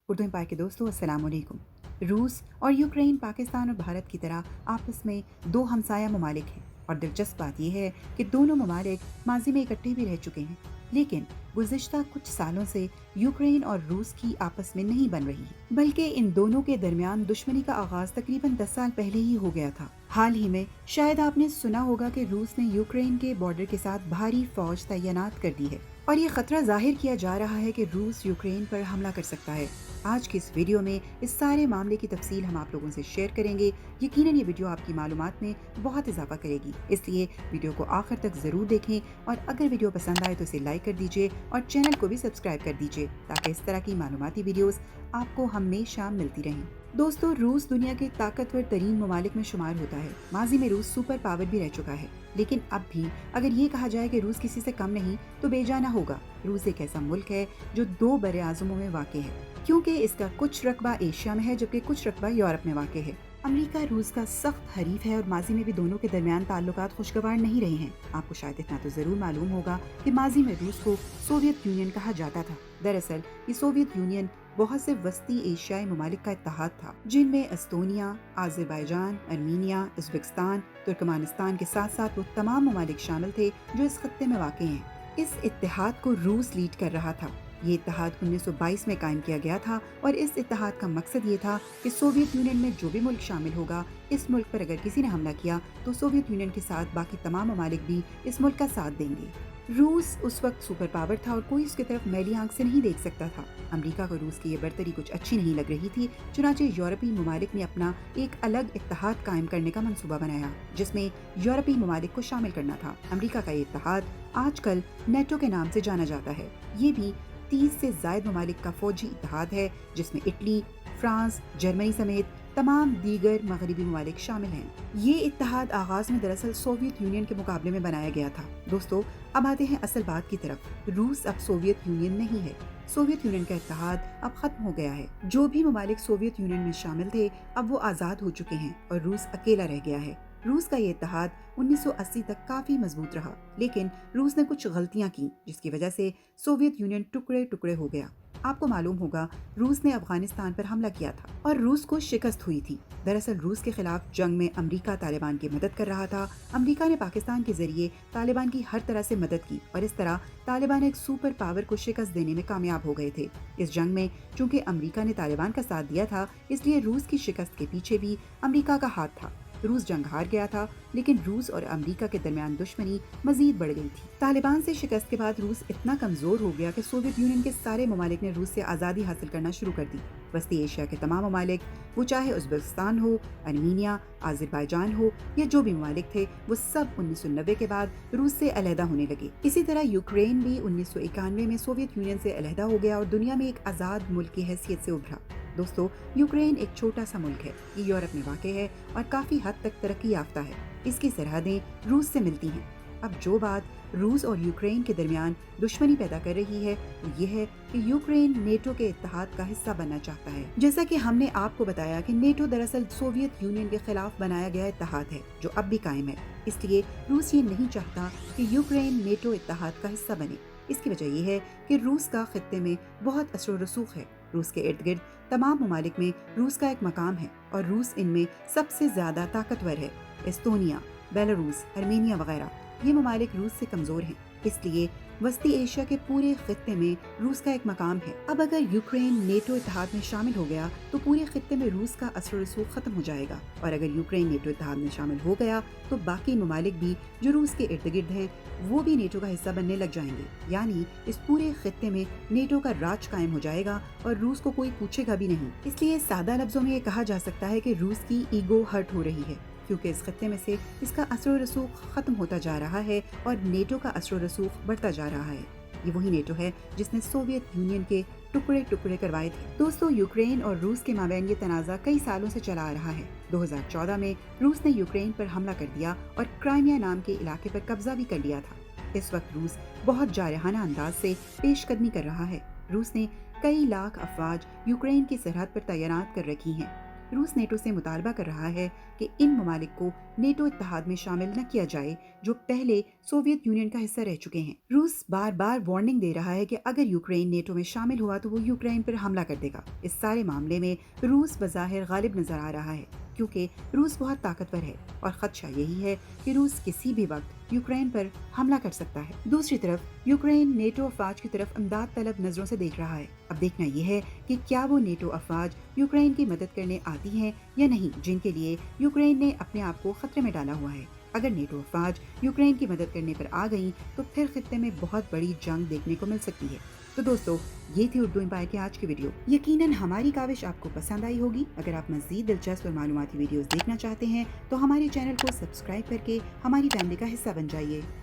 Urdu empire के दोस्तों अस्सलाम वालेकुम। रूस और यूक्रेन पाकिस्तान और भारत की तरह आपस में दो हमसाया ममालिक हैं और दिलचस्प बात यह है कि दोनों ममालिक माजी में इकट्ठे भी रह चुके हैं, लेकिन गुज़िश्ता कुछ सालों से यूक्रेन और रूस की आपस में नहीं बन रही, बल्कि इन दोनों के दरमियान दुश्मनी का आगाज तकरीबन 10 साल पहले ही हो गया था। हाल ही में शायद आपने सुना होगा कि रूस ने यूक्रेन के बॉर्डर के साथ भारी फौज तैनात कर दी है और ये खतरा जाहिर किया जा रहा है कि रूस यूक्रेन पर हमला कर सकता है। आज की इस वीडियो में इस सारे मामले की तफसील हम आप लोगों से शेयर करेंगे। यकीनन ये वीडियो आपकी मालूमात में बहुत इजाफा करेगी, इसलिए वीडियो को आखिर तक जरूर देखें और अगर वीडियो पसंद आए तो इसे लाइक कर दीजिए और चैनल को भी सब्सक्राइब कर दीजिए ताकि इस तरह की मालूमाती वीडियोस आपको हमेशा मिलती रहें। दोस्तों, रूस दुनिया के ताकतवर तरीन ममालिक में शुमार होता है। माजी में रूस सुपर पावर भी रह चुका है, लेकिन अब भी अगर ये कहा जाए कि रूस किसी से कम नहीं तो बेजाना होगा। रूस एक ऐसा मुल्क है जो दो बड़े आज़मों में वाक़ है, क्योंकि इसका कुछ रकबा एशिया में है जबकि कुछ रकबा यूरोप में वाक़ है। अमेरिका रूस का सख्त हरीफ है और माजी में भी दोनों के दरमियान ताल्लुकात खुशगवार नहीं रहे हैं। आपको शायद इतना तो जरूर मालूम होगा कि माजी में रूस को सोवियत यूनियन कहा जाता था। दरअसल ये सोवियत यूनियन बहुत से वस्ती एशियाई ममालिक का इत्तेहाद था, जिनमें एस्तोनिया, आज़रबाईजान, अर्मीनिया, उज़्बेकिस्तान, तुर्कमानिस्तान के साथ साथ वो तमाम ममालिक शामिल थे जो इस खत्ते में वाक़ हैं। इस इत्तेहाद को रूस लीड कर रहा था। ये इत्तेहाद 1922 में कायम किया गया था और इस इत्तेहाद का मकसद ये था कि सोवियत यूनियन में जो भी मुल्क शामिल होगा, इस मुल्क पर अगर किसी ने हमला किया तो सोवियत यूनियन के साथ बाकी तमाम ममालिक भी इस मुल्क का साथ देंगे। रूस उस वक्त सुपर पावर था और कोई उसकी तरफ मैली आंख से नहीं देख सकता था। अमेरिका को रूस की ये बर्तरी कुछ अच्छी नहीं लग रही थी, चुनांचे यूरोपीय ममालिक ने अपना एक अलग इत्तेहाद कायम करने का मंसूबा बनाया, जिसमें यूरोपीय ममालिक को शामिल करना था। अमेरिका का ये इत्तेहाद आजकल नेटो के नाम से जाना जाता है। ये भी 30 से जायद ममालिक का फौजी इत्तेहाद है, जिसमें इटली, फ्रांस, जर्मनी समेत तमाम दीगर मगरबी ममालिक शामिल हैं। ये इत्तेहाद आगाज में दरअसल सोवियत यूनियन के मुकाबले में बनाया गया था। दोस्तों, अब आते हैं असल बात की तरफ। रूस अब सोवियत यूनियन नहीं है। सोवियत यूनियन का इत्तेहाद अब खत्म हो गया है। जो भी ममालिक सोवियत यूनियन में शामिल थे अब वो आज़ाद हो चुके हैं और रूस अकेला रह गया है। रूस का ये इत्तेहाद 1980 तक काफी मजबूत रहा, लेकिन रूस ने कुछ गलतियां की जिसकी वजह से सोवियत यूनियन टुकड़े टुकड़े हो गया। आपको मालूम होगा रूस ने अफगानिस्तान पर हमला किया था और रूस को शिकस्त हुई थी। दरअसल रूस के खिलाफ जंग में अमेरिका तालिबान की मदद कर रहा था। अमेरिका ने पाकिस्तान के जरिए तालिबान की हर तरह से मदद की और इस तरह तालिबान एक सुपर पावर को शिकस्त देने में कामयाब हो गए थे। इस जंग में चूंकि अमेरिका ने तालिबान का साथ दिया था, इसलिए रूस की शिकस्त के पीछे भी अमेरिका का हाथ था। रूस जंग हार गया था, लेकिन रूस और अमेरिका के दरमियान दुश्मनी मजीद बढ़ गई थी। तालिबान से शिकस्त के बाद रूस इतना कमजोर हो गया कि सोवियत यूनियन के सारे ममालिक ने रूस से आज़ादी हासिल करना शुरू कर दी। वस्ती एशिया के तमाम ममालिक, वो चाहे उज़्बेकिस्तान हो, अर्मीनिया, आज़रबाईजान हो या जो भी ममालिक थे, वो सब 1990 के बाद रूस से अलहदा होने लगे। इसी तरह यूक्रेन भी 1991 में सोवियत यूनियन से अलहदा हो गया और दुनिया में एक आज़ाद मुल्क की हैसियत से उभरा। दोस्तों, यूक्रेन एक छोटा सा मुल्क है। ये यूरोप में वाक़ है और काफी हद तक तरक्की याफ्ता है। इसकी सरहदें रूस से मिलती हैं। अब जो बात रूस और यूक्रेन के दरमियान दुश्मनी पैदा कर रही है वो ये है कि यूक्रेन नेटो के इत्तेहाद का हिस्सा बनना चाहता है। जैसा कि हमने आपको बताया कि नेटो दरअसल सोवियत यूनियन के खिलाफ बनाया गया इत्तेहाद है जो अब भी कायम है। इसलिए रूस ये नहीं चाहता कि यूक्रेन नेटो इत्तेहाद का हिस्सा बने। इसकी वजह यह है कि रूस का खित्ते में बहुत असर व रसूख है। रूस के इर्द गिर्द तमाम ममालिक में रूस का एक मकाम है और रूस इनमें सबसे ज्यादा ताकतवर है। एस्तोनिया, बेलारूस, अर्मेनिया वगैरह ये ममालिक रूस से कमजोर हैं, इसलिए वस्ती एशिया के पूरे खित्ते में रूस का एक मकाम है। अब अगर यूक्रेन नेटो इत्तेहाद में शामिल हो गया तो पूरे खित्ते में रूस का असर रसूख खत्म हो जाएगा और अगर यूक्रेन नेटो इत्तेहाद में शामिल हो गया तो बाकी ममालिक भी जो रूस के इर्द गिर्द हैं वो भी नेटो का हिस्सा बनने लग जाएंगे। यानी इस पूरे खित्ते में नेटो का राज कायम हो जाएगा और रूस को कोई पूछेगा भी नहीं। इसलिए सादा लफ्जों में ये कहा जा सकता है कि रूस की ईगो हर्ट हो रही है, क्योंकि इस खत्ते में से इसका असर रसूख खत्म होता जा रहा है और नेटो का असर रसूख बढ़ता जा रहा है। ये वही नेटो है जिसने सोवियत यूनियन के टुकड़े टुकड़े करवाए थे। दोस्तों, यूक्रेन और रूस के माबैन ये तनाज़ा कई सालों से चला आ रहा है। 2014 में रूस ने यूक्रेन पर हमला कर दिया और क्राइमिया नाम के इलाके पर कब्जा भी कर लिया था। इस वक्त रूस बहुत जारहाना अंदाज से पेशकदमी कर रहा है। रूस ने कई लाख अफवाज यूक्रेन की सरहद पर तैनात कर रखी हैं। रूस नेटो से मुतालबा कर रहा है कि इन ममालिक को नेटो इत्तेहाद में शामिल न किया जाए जो पहले सोवियत यूनियन का हिस्सा रह चुके हैं। रूस बार बार वार्निंग दे रहा है कि अगर यूक्रेन नेटो में शामिल हुआ तो वो यूक्रेन पर हमला कर देगा। इस सारे मामले में रूस बज़ाहिर गालिब नजर आ रहा है क्योंकि रूस बहुत ताकतवर है और खदशा यही है कि रूस किसी भी वक्त यूक्रेन पर हमला कर सकता है। दूसरी तरफ यूक्रेन नेटो अफवाज की तरफ अमदाद तलब नजरों से देख रहा है। अब देखना यह है कि क्या वो नेटो अफवाज यूक्रेन की मदद करने आती हैं या नहीं, जिनके लिए यूक्रेन ने अपने आप को खतरे में डाला हुआ है। अगर नेटो अफवाज यूक्रेन की मदद करने पर आ गई तो फिर खित्ते में बहुत बड़ी जंग देखने को मिल सकती है। तो दोस्तों, ये थी उर्दू एम्पायर की आज की वीडियो। यकीनन हमारी काविश आपको पसंद आई होगी। अगर आप मज़ीद दिलचस्प और मालूमाती वीडियोस देखना चाहते हैं तो हमारे चैनल को सब्सक्राइब करके हमारी फैमिली का हिस्सा बन जाइए।